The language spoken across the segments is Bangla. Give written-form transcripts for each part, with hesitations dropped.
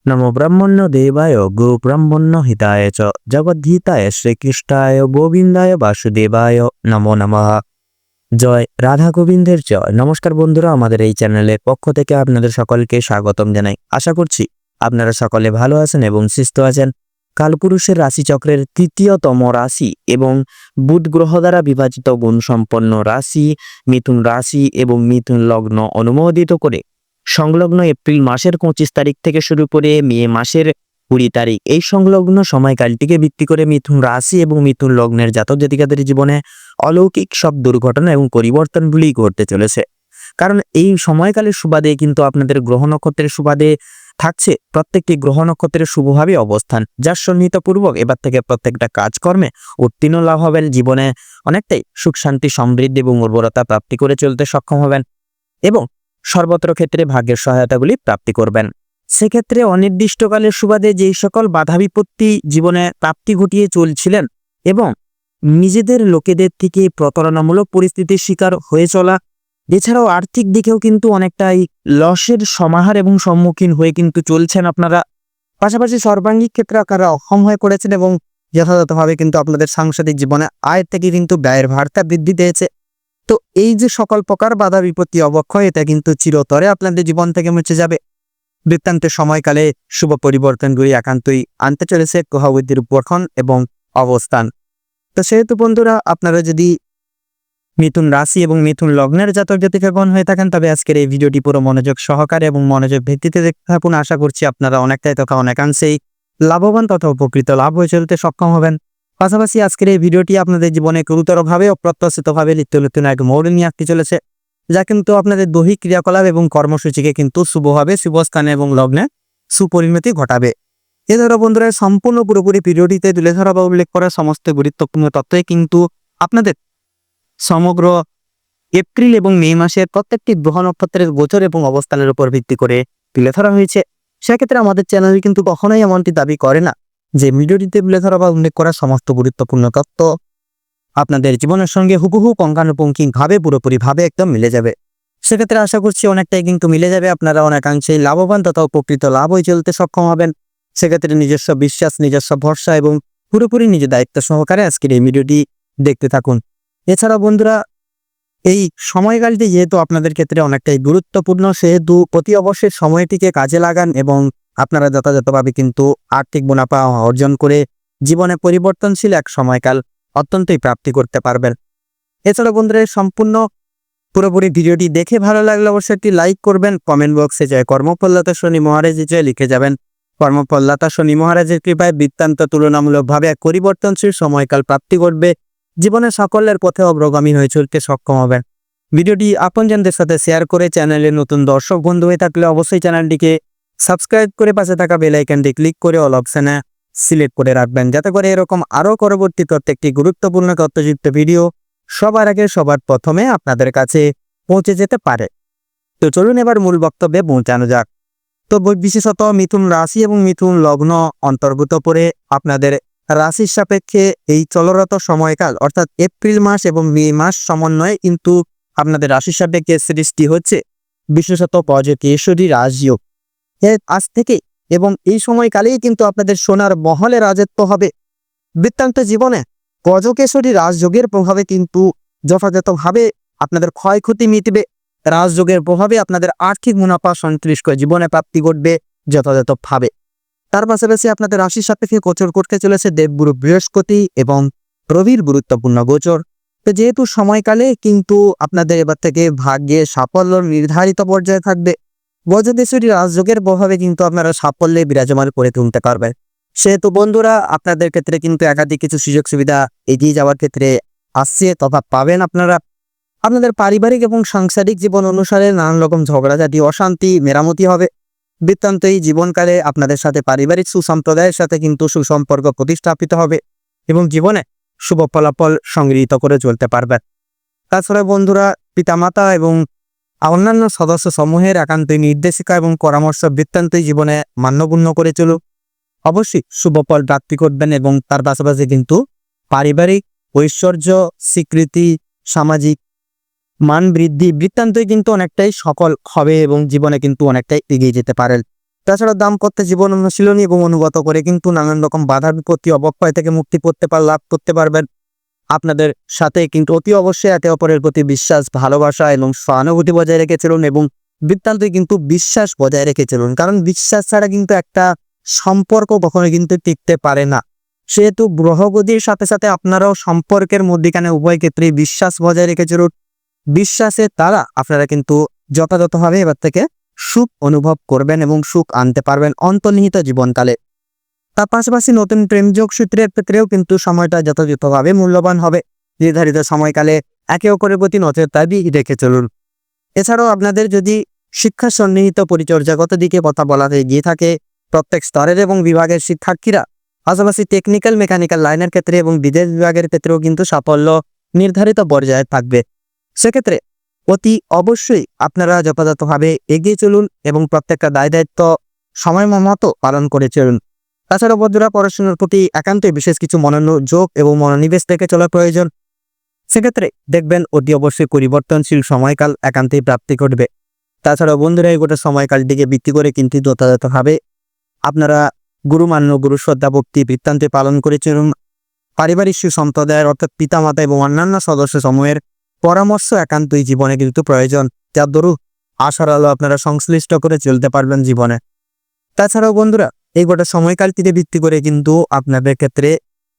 নমো ব্রাহ্মণ্য দেবায় গো ব্রাহ্মণ্য হিতায় চ জগদ্ধিতায় শ্রীকৃষ্ণায় গোবিন্দায় বাসুদেবায় নমো নমঃ। জয় রাধা গোবিন্দের জয়। নমস্কার বন্ধুরা, আমাদের এই চ্যানেলের পক্ষ থেকে আপনাদের সকলকে স্বাগতম জানাই। আশা করছি আপনারা সকলে ভালো আছেন এবং সুস্থ আছেন। কালপুরুষের রাশিচক্রের তৃতীয়তম রাশি এবং বুধ গ্রহ দ্বারা বিভাজিত গুণসম্পন্ন রাশি মিথুন রাশি এবং মিথুন লগ্ন অনুমোদিত করে সংলগ্ন এপ্রিল মাসের 25 তারিখ থেকে শুরু করে মে মাসের 20 তারিখ এই সংলগ্ন সময়কালটিকে ভিত্তি করে মিথুন রাশি এবং মিথুন লগ্নের জাতক জাতিকাদের জীবনে অলৌকিক সব দুর্ঘটনা এবং পরিবর্তনগুলি ঘটতে চলেছে। কারণ এই সময়কালের সুবাদে কিন্তু আপনাদের গ্রহ নক্ষত্রের সুবাদে থাকছে প্রত্যেকটি গ্রহ নক্ষত্রের শুভভাবে অবস্থান, যার সন্নিহিতপূর্বক এবার থেকে প্রত্যেকটা কাজকর্মে উত্তীর্ণ লাভ হবেন, জীবনে অনেকটাই সুখ শান্তি সমৃদ্ধি এবং উর্বরতা প্রাপ্তি করে চলতে সক্ষম হবেন এবং সর্বত্র ক্ষেত্রে ভাগ্যের সহায়তাগুলি প্রাপ্তি করবেন। সেক্ষেত্রে অনির্দিষ্টকালের সুবাদে যেই সকল বাধা বিপত্তি জীবনে প্রাপ্তি ঘটিয়ে চলছিলেন এবং নিজেদের লোকেদের থেকে প্রতারণামূলক পরিস্থিতির শিকার হয়ে চলা, এছাড়াও আর্থিক দিকেও কিন্তু অনেকটাই লসের সমাহার এবং সম্মুখীন হয়ে কিন্তু চলছেন আপনারা। পাশাপাশি সর্বাঙ্গিক ক্ষেত্রে আপনারা অক্ষম হয়ে পড়েছেন এবং যথাযথভাবে কিন্তু আপনাদের সাংসারিক জীবনে আয়ের থেকে কিন্তু ব্যয়ের ভারটা বৃদ্ধি পেয়েছে। তো এই যে সকল প্রকার বাধা বিপত্তি অবক্ষয়, এটা কিন্তু চিরতরে আপনাদের জীবন থেকে মুছে যাবে। বৃত্তান্তের সময়কালে শুভ পরিবর্তনগুলি একান্তই আনতে চলেছে গ্রহ বুদ্ধির উপরক্ষণ এবং অবস্থান। তো সেহেতু বন্ধুরা, আপনারা যদি মিথুন রাশি এবং মিথুন লগ্নের জাতক জাতিকাগণ হয়ে থাকেন, তবে আজকের এই ভিডিওটি পুরো মনোযোগ সহকারে এবং মনোযোগ ভিত্তিতে দেখতে থাকুন। আশা করছি আপনারা অনেকটাই তথা অনেকাংশেই লাভবান তথা উপকৃত লাভ হয়ে চলতে সক্ষম হবেন। পাশাপাশি আজকের এই ভিডিওটি আপনাদের জীবনে গুরুতরভাবে অপ্রত্যাশিতভাবে নিত্য নতুন এক মোড় নিয়ে আসতে চলেছে, যা কিন্তু আপনাদের দৈহিক ক্রিয়াকলাপ এবং কর্মসূচিকে কিন্তু শুভভাবে শুভস্থানে এবং লগ্নে সুপরিণতি ঘটাবে। এ ধরো বন্ধুরা, সম্পূর্ণ পুরোপুরি ভিডিওটিতে তুলে ধরা বা উল্লেখ করা সমস্ত গুরুত্বপূর্ণ তথ্যই কিন্তু আপনাদের সমগ্র এপ্রিল এবং মে মাসের প্রত্যেকটি গ্রহ নক্ষত্রের গোচর এবং অবস্থানের উপর ভিত্তি করে তুলে ধরা হয়েছে। সেক্ষেত্রে আমাদের চ্যানেল কিন্তু কখনোই এমনটি দাবি করে না যে ভিডিওটিতে তুলে ধরা বা উল্লেখ করা সমস্ত গুরুত্বপূর্ণ তথ্য আপনাদের জীবনের সঙ্গে হুবহু পুঙ্খানুপুঙ্খিকভাবে পুরোপুরিভাবে একদম মিলে যাবে। সেক্ষেত্রে আশা করছি অনেকটাই কিন্তু মিলে যাবে, আপনারা অনেকাংশেই লাভবান তথা উপকৃত লাভ হয়ে চলতে সক্ষম হবেন। সেক্ষেত্রে নিজস্ব বিশ্বাস, নিজস্ব ভরসা এবং পুরোপুরি নিজের দায়িত্ব সহকারে আজকের এই ভিডিওটি দেখতে থাকুন। এছাড়া বন্ধুরা, এই সময়কালটি যেহেতু আপনাদের ক্ষেত্রে অনেকটাই গুরুত্বপূর্ণ, সেহেতু অতি অবশ্যই সময়টিকে কাজে লাগান এবং আপনারা যথাযথভাবে কিন্তু আর্থিক মুনাফা অর্জন করে জীবনে পরিবর্তনশীল এক সময়কাল অত্যন্তই প্রাপ্তি করতে পারবেন। এছাড়া বন্ধুরা, সম্পূর্ণ পুরোপুরি ভিডিওটি দেখে ভালো লাগলে অবশ্যই একটি লাইক করবেন। কমেন্ট বক্সে জয় কর্মফলদাতা শনি মহারাজ জয় লিখে যাবেন। কর্মফলদাতা শনি মহারাজের কৃপায় বৃত্তান্ত তুলনামূলকভাবে এক পরিবর্তনশীল সময়কাল প্রাপ্তি করবে, জীবনে সাফল্যের পথে অগ্রগামী হয়ে চলতে সক্ষম হবেন। ভিডিওটি আপনজনদের সাথে শেয়ার করে চ্যানেলে নতুন দর্শক বন্ধু হয়ে থাকলে অবশ্যই চ্যানেলটিকে সাবস্ক্রাইব করে পাশে থাকা বেল আইকনটি ক্লিক করে অল অপশনে সিলেক্ট করে রাখবেন, যাতে করে এরকম আরও পরবর্তী প্রত্যেকটি গুরুত্বপূর্ণ তথ্যযুক্ত ভিডিও সবার আগে সবার প্রথমে আপনাদের কাছে পৌঁছে যেতে পারে। তো চলুন এবার মূল বক্তব্যে পৌঁছানো যাক। তো বিশেষত মিথুন রাশি এবং মিথুন লগ্ন অন্তর্ভুক্ত করে আপনাদের রাশির সাপেক্ষে এই চলরত সময়কাল অর্থাৎ এপ্রিল মাস এবং মে মাস সমন্বয়ে কিন্তু আপনাদের রাশির সাপেক্ষে সৃষ্টি হচ্ছে বিশেষত গজকেশরী রাজযোগ আজ থেকে, এবং এই সময়কালেই কিন্তু আপনাদের সোনার মহলে রাজত্ব হবে। বৃত্তান্ত জীবনে গজকেশরী রাজযোগের প্রভাবে কিন্তু যথাযথভাবে আপনাদের ক্ষয়ক্ষতি মিটবে। রাজযোগের প্রভাবে আপনাদের আর্থিক মুনাফা সন্তুষ্ট জীবনে প্রাপ্তি ঘটবে যথাযথভাবে। তার পাশাপাশি আপনাদের রাশির সাপেক্ষে গোচর করতে চলেছে দেবগুরু বৃহস্পতি এবং রবির গুরুত্বপূর্ণ গোচর। তো যেহেতু সময়কালে কিন্তু আপনাদের এবার থেকে ভাগ্যে সাফল্য নির্ধারিত পর্যায়ে থাকবে, গজকেশরী রাজযোগের প্রভাবে কিন্তু আপনারা সাফল্যে বিরাজমান করে তুলতে পারবেন। সেহেতু বন্ধুরা, আপনাদের ক্ষেত্রে কিন্তু একাধিক কিছু সুযোগ সুবিধা এগিয়ে যাওয়ার ক্ষেত্রে আসছে তথা পাবেন। আপনারা আপনাদের পারিবারিক এবং সাংসারিক জীবন অনুসারে নানান রকম ঝগড়াঝাটি অশান্তি মেরামতি হবে। বৃত্তান্ত এই জীবনকালে আপনাদের সাথে পারিবারিক সুসম্প্রদায়ের সাথে কিন্তু সুসম্পর্ক প্রতিস্থাপিত হবে এবং জীবনে শুভ ফলাফল সংগৃহীত করে চলতে পারবেন। তাছাড়া বন্ধুরা, পিতামাতা এবং অন্যান্য সদস্য সমূহের একান্তই নির্দেশিকা এবং পরামর্শ বৃত্তান্তই জীবনে মান্যগণ্য করে চলুক, অবশ্যই শুভ ফল প্রাপ্তি করবেন এবং তার পাশাপাশি কিন্তু পারিবারিক ঐশ্বর্য স্বীকৃতি সামাজিক মান বৃদ্ধি বৃত্তান্তই কিন্তু অনেকটাই সফল হবে এবং জীবনে কিন্তু অনেকটাই এগিয়ে যেতে পারেন। তাছাড়া দাম্পত্য জীবন অনুশীলনী এবং অনুগত করে কিন্তু নানান রকম বাধা বিপত্তি অবক্ষয় থেকে মুক্তি লাভ করতে পারবেন। আপনাদের সাথে কিন্তু অতি অবশ্যই একে অপরের প্রতি বিশ্বাস, ভালোবাসা এবং সহানুভূতি বজায় রেখে চলুন এবং বৃত্তান্তে কিন্তু বিশ্বাস বজায় রেখে চলুন, কারণ বিশ্বাস ছাড়া কিন্তু একটা সম্পর্ক কখনো কিন্তু টিকতে পারে না। সেহেতু গ্রহগতির সাথে সাথে আপনারাও সম্পর্কের মধ্যখানে উভয় ক্ষেত্রেই বিশ্বাস বজায় রেখে চলুন। বিশ্বাসের দ্বারা আপনারা কিন্তু যথাযথভাবে এবার থেকে সুখ অনুভব করবেন এবং সুখ আনতে পারবেন অন্তর্নিহিত জীবনকালে। তার পাশাপাশি নতুন প্রেম যোগসূত্রের ক্ষেত্রেও কিন্তু সময়টা যথাযথভাবে মূল্যবান হবে। নির্ধারিত সময়কালে একে অপরের প্রতি নজরদারি রেখে চলুন। এছাড়াও আপনাদের যদি শিক্ষা সন্নিহিত পরিচর্যাগত দিকে কথা বলা হয়ে গিয়ে থাকে, প্রত্যেক স্তরের এবং বিভাগের শিক্ষার্থীরা পাশাপাশি টেকনিক্যাল মেকানিক্যাল লাইনের ক্ষেত্রে এবং বিদেশ বিভাগের ক্ষেত্রেও কিন্তু সাফল্য নির্ধারিত পর্যায়ে থাকবে। সেক্ষেত্রে অতি অবশ্যই আপনারা যথাযথভাবে এগিয়ে চলুন এবং প্রত্যেকটা দায় দায়িত্ব সময় মতো পালন করে চলুন। তাছাড়া বন্ধুরা, পড়াশোনার প্রতি একান্তই বিশেষ কিছু মনোযোগ এবং মনোনিবেশ রেখে চলা প্রয়োজন। সেক্ষেত্রে দেখবেন অতি অবশ্যই পরিবর্তনশীল সময়কাল একান্তই প্রাপ্তি ঘটবে। তাছাড়াও বন্ধুরা, এই গোটা সময়কালটিকে ভিত্তি করে কিন্তু যথাযথভাবে আপনারা গুরুমান্য গুরু শ্রদ্ধা ভক্তি বৃত্তান্তে পালন করে চলুন। পারিবারিক সুসম্প্রদায়ের অর্থাৎ পিতামাতা এবং অন্যান্য সদস্য সমূহের পরামর্শ একান্তই জীবনে কিন্তু প্রয়োজন, যার দরুন আশার আলো আপনারা সংশ্লিষ্ট করে চলতে পারবেন জীবনে। তাছাড়াও বন্ধুরা, এই গোটা সময়কালটিকে ভিত্তি করে কিন্তু আপনাদের ক্ষেত্রে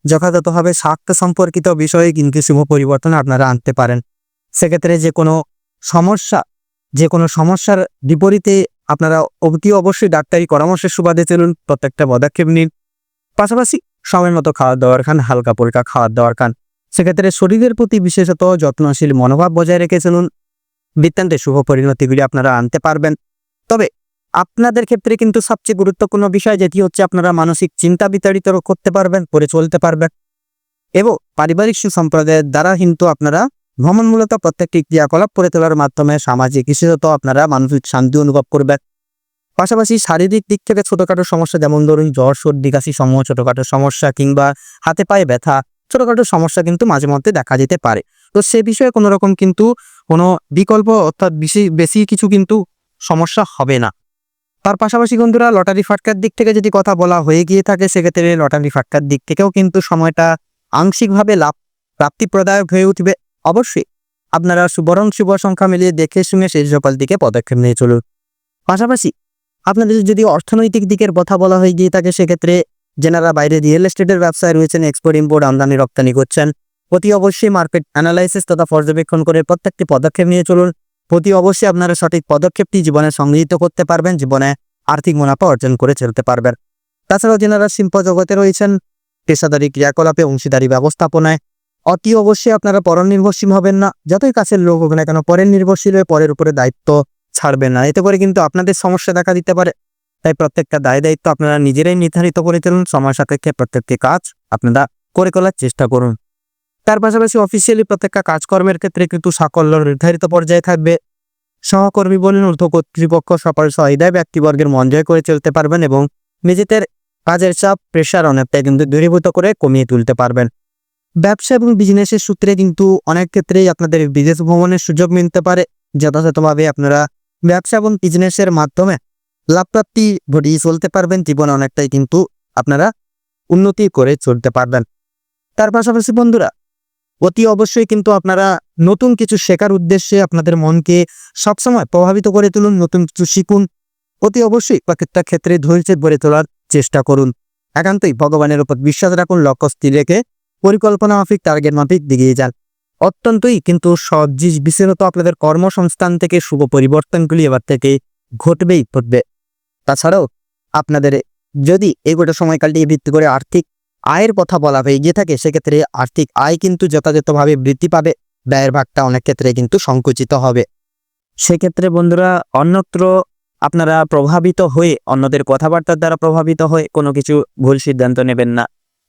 যথাযথভাবে স্বার্থ সম্পর্কিত বিষয়ে কিন্তু শুভ পরিবর্তন আপনারা আনতে পারেন। সেক্ষেত্রে যে কোনো সমস্যার বিপরীতে আপনারা অতি অবশ্যই ডাক্তারি পরামর্শের সুবাদে চলুন, প্রত্যেকটা পদক্ষেপ নিন। পাশাপাশি সময় মতো খাওয়ার দাওয়ার খান, হালকা পরিকা খাওয়ার দাওয়ার খান। সেক্ষেত্রে শরীরের প্রতি বিশেষত যত্নশীল মনোভাব বজায় রেখে চলুন। বৃত্তান্তে শুভ পরিণতিগুলি আপনারা আনতে পারবেন। তবে আপনাদের ক্ষেত্রে কিন্তু সবচেয়ে গুরুত্বপূর্ণ বিষয় যেটি হচ্ছে, আপনারা মানসিক চিন্তা বিতাড়িত করতে পারবেন, করে চলতে পারবেন এবং পারিবারিক সুসম্প্রদায়ের দ্বারা কিন্তু আপনারা ভ্রমণমূলত প্রত্যেকটি ক্রিয়াকলাপ করে তোলার মাধ্যমে সামাজিক বিশেষত আপনারা মানসিক শান্তি অনুভব করবেন। পাশাপাশি শারীরিক দিক থেকে ছোটখাটো সমস্যা, যেমন ধরুন জ্বর, সর্দি, কাশি সমূহ ছোটখাটো সমস্যা কিংবা হাতে পায়ে ব্যথা, ছোটখাটো সমস্যা কিন্তু মাঝে মধ্যে দেখা যেতে পারে। তো সে বিষয়ে কোনো রকম কিন্তু কোনো বিকল্প অর্থাৎ বেশি কিছু কিন্তু সমস্যা হবে না। তার পাশাপাশি বন্ধুরা, লটারি ফাটকার দিক থেকে যদি কথা বলা হয়ে গিয়ে থাকে, সেক্ষেত্রে লটারি ফাটকার দিক থেকেও কিন্তু সময়টা আংশিকভাবে প্রাপ্তিপ্রদায়ক হয়ে উঠবে। অবশ্যই আপনারা শুভ সংখ্যা মিলিয়ে দেখে শুনে সেই সকল দিকে পদক্ষেপ নিয়ে চলুন। পাশাপাশি আপনাদের যদি অর্থনৈতিক দিকের কথা বলা হয়ে গিয়ে থাকে, সেক্ষেত্রে যেনারা বাইরে রিয়েল এস্টেটের ব্যবসায় রয়েছেন, এক্সপোর্ট ইম্পোর্ট আমদানি রপ্তানি করছেন, অতি অবশ্যই মার্কেট অ্যানালাইসিস তথা পর্যবেক্ষণ করে প্রত্যেকটি পদক্ষেপ নিয়ে চলুন। অতি অবশ্যই আপনারা সঠিক পদক্ষেপটি জীবনে সংগৃহীত করতে পারবেন, জীবনে আর্থিক মুনাফা অর্জন করে চলতে পারবেন। তাছাড়াও যেনারা শিল্প জগতে রয়েছেন, পেশাদারি ক্রিয়াকলাপে অংশীদারি ব্যবস্থাপনায় অতি অবশ্যই আপনারা পরের নির্ভরশীল হবেন না। যতই কাছের লোক হোক না কেন, পরের নির্ভরশীল হয়ে পরের উপরে দায়িত্ব ছাড়বেন না, এতে করে কিন্তু আপনাদের সমস্যা দেখা দিতে পারে। তাই প্রত্যেকটা দায় দায়িত্ব আপনারা নিজেরাই নির্ধারিত করে চলুন। সময় সাপেক্ষে প্রত্যেকটি কাজ আপনারা করে তোলার চেষ্টা করুন। তার পাশাপাশি অফিসিয়ালি প্রত্যেকটা কাজকর্মের ক্ষেত্রে কিন্তু সাকল্য নির্ধারিত পর্যায়ে থাকবে। সহকর্মী বলেন ঊর্ধ্ব কর্তৃপক্ষ সকল সহায়তায় ব্যক্তিবর্গের মন জয় করে চলতে পারবেন এবং নিজেদের কাজের চাপ প্রেশার অনেকটাই কিন্তু দূরীভূত করে কমিয়ে তুলতে পারবেন। ব্যবসা এবং বিজনেসের সূত্রে কিন্তু অনেক ক্ষেত্রেই আপনাদের বিদেশ ভ্রমণের সুযোগ মিলতে পারে। যথাযথভাবে আপনারা ব্যবসা এবং বিজনেসের মাধ্যমে লাভপ্রাপ্তি ঘটিয়ে চলতে পারবেন। জীবনে অনেকটাই কিন্তু আপনারা উন্নতি করে চলতে পারবেন। তার পাশাপাশি বন্ধুরা, অতি অবশ্যই কিন্তু আপনারা নতুন কিছু শেখার উদ্দেশ্যে আপনাদের মনকে সবসময় প্রভাবিত করে তুলুন, নতুন কিছু শিখুন। অতি অবশ্যই প্রত্যেকটা ক্ষেত্রে ধৈর্য গড়ে তোলার চেষ্টা করুন। একান্তই ভগবানের উপর বিশ্বাস রাখুন, লক্ষ্য স্থির রেখে পরিকল্পনা মাফিক টার্গেট মাফিক দিকে যান। অত্যন্তই কিন্তু বিশেষত আপনাদের কর্মসংস্থান থেকে শুভ পরিবর্তনগুলি এবার থেকে ঘটবে। তাছাড়াও আপনাদের যদি এই গোটা সময়কালটি ভিত্তি করে আর্থিক আয়ের কথা বলা হয়ে গিয়ে থাকে, সেক্ষেত্রে আর্থিক আয় কিন্তু যথাযথভাবে বৃদ্ধি পাবে, ব্যয়ের ভাগটা অনেক ক্ষেত্রে কিন্তু সংকুচিত হবে। সেক্ষেত্রে বন্ধুরা, অন্যত্র আপনারা প্রভাবিত হয়ে, অন্যদের কথাবার্তার দ্বারা প্রভাবিত হয়ে কোনো কিছু ভুল সিদ্ধান্ত নেবেন না।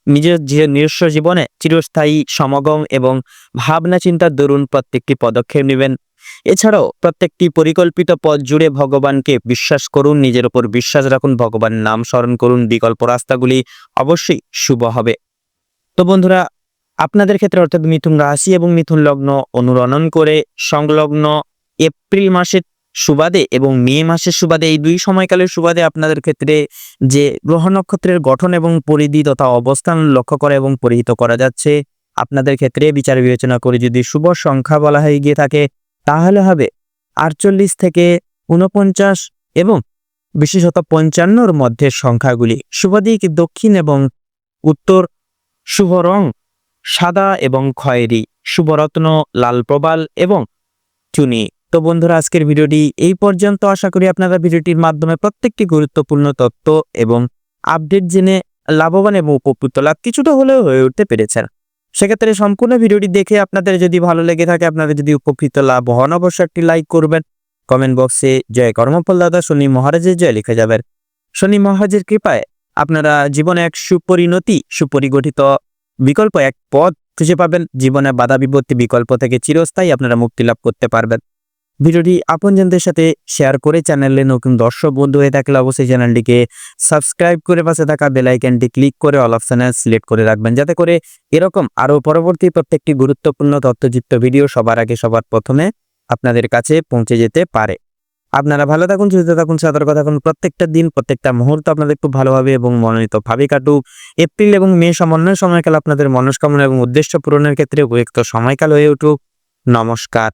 নিজের নিজস্ব জীবনে চিরস্থায়ী সমাগম এবং ভাবনা চিন্তার দরুন প্রত্যেকটি পদক্ষেপ নেবেন। এছাড়াও প্রত্যেকটি পরিকল্পিত পথ জুড়ে ভগবানকে বিশ্বাস করুন, নিজের উপর বিশ্বাস রাখুন, ভগবানের নাম স্মরণ করুন, বিকল্প রাস্তাগুলি অবশ্যই শুভ হবে। তো বন্ধুরা, আপনাদের ক্ষেত্রে অর্থাৎ মিথুন রাশি এবং মিথুন লগ্ন অনুরণন করে সংলগ্ন এপ্রিল মাসের সুবাদে এবং মে মাসের সুবাদে, এই দুই সময়কালের সুবাদে আপনাদের ক্ষেত্রে যে গ্রহ নক্ষত্রের গঠন এবং পরিধি তথা অবস্থান লক্ষ্য করা এবং পরিহিত করা যাচ্ছে, আপনাদের ক্ষেত্রে বিচার বিবেচনা করে যদি শুভ সংখ্যা বলা হয়ে গিয়ে থাকে তাহলে হবে 48 থেকে 49 এবং বিশেষত 55-র মধ্যে সংখ্যাগুলি। শুভ দিক দক্ষিণ এবং উত্তর। শুভ রং সাদা এবং খয়েরি। শুভ রত্ন লাল প্রবাল এবং চুনি। তো বন্ধুরা, আজকের ভিডিওটি এই পর্যন্ত। আশা করি আপনারা ভিডিওটির মাধ্যমে প্রত্যেকটি গুরুত্বপূর্ণ তথ্য এবং আপডেট জেনে লাভবান এবং উপকৃত লাভ কিছুটা হলেও হয়ে উঠতে পেরেছেন। সেক্ষেত্রে সম্পূর্ণ ভিডিওটি দেখে আপনাদের যদি ভালো লেগে থাকে, আপনারা যদি উপকৃত লাভ হন, অবশ্যই একটি লাইক করবেন। কমেন্ট বক্সে জয় কর্মফল দাদা শনি মহারাজের জয় লিখে যাবেন। শনি মহারাজের কৃপায় আপনারা জীবনে এক সুপরিণতি, সুপরিগঠিত বিকল্প এক পথ খুঁজে পাবেন। জীবনে বাধা বিপত্তি বিকল্প থেকে চিরস্থায়ী আপনারা মুক্তি লাভ করতে পারবেন। ভিডিওটি আপনজনদের সাথে শেয়ার করে চ্যানেলে নতুন দর্শক বন্ধু হয়ে থাকলে অবশ্যই চ্যানেলটিকে সাবস্ক্রাইব করে পাশে থাকা বেল আইকনটি ক্লিক করে অল অপশনে সিলেক্ট করে রাখবেন, যাতে করে এরকম আরও পরবর্তী প্রত্যেকটি গুরুত্বপূর্ণ তথ্যযুক্ত ভিডিও সবার আগে সবার প্রথমে আপনাদের কাছে পৌঁছে যেতে পারে। আপনারা ভালো থাকুন, সুস্থ থাকুন, সতর্ক থাকুন। প্রত্যেকটা দিন প্রত্যেকটা মুহূর্ত আপনাদের খুব ভালোভাবে এবং মনোনীতভাবে কাটুক। এপ্রিল এবং মে সমন্বয় সময়কাল আপনাদের মনস্কামনা এবং উদ্দেশ্য পূরণের ক্ষেত্রে উপযুক্ত সময়কাল হয়ে উঠুক। নমস্কার।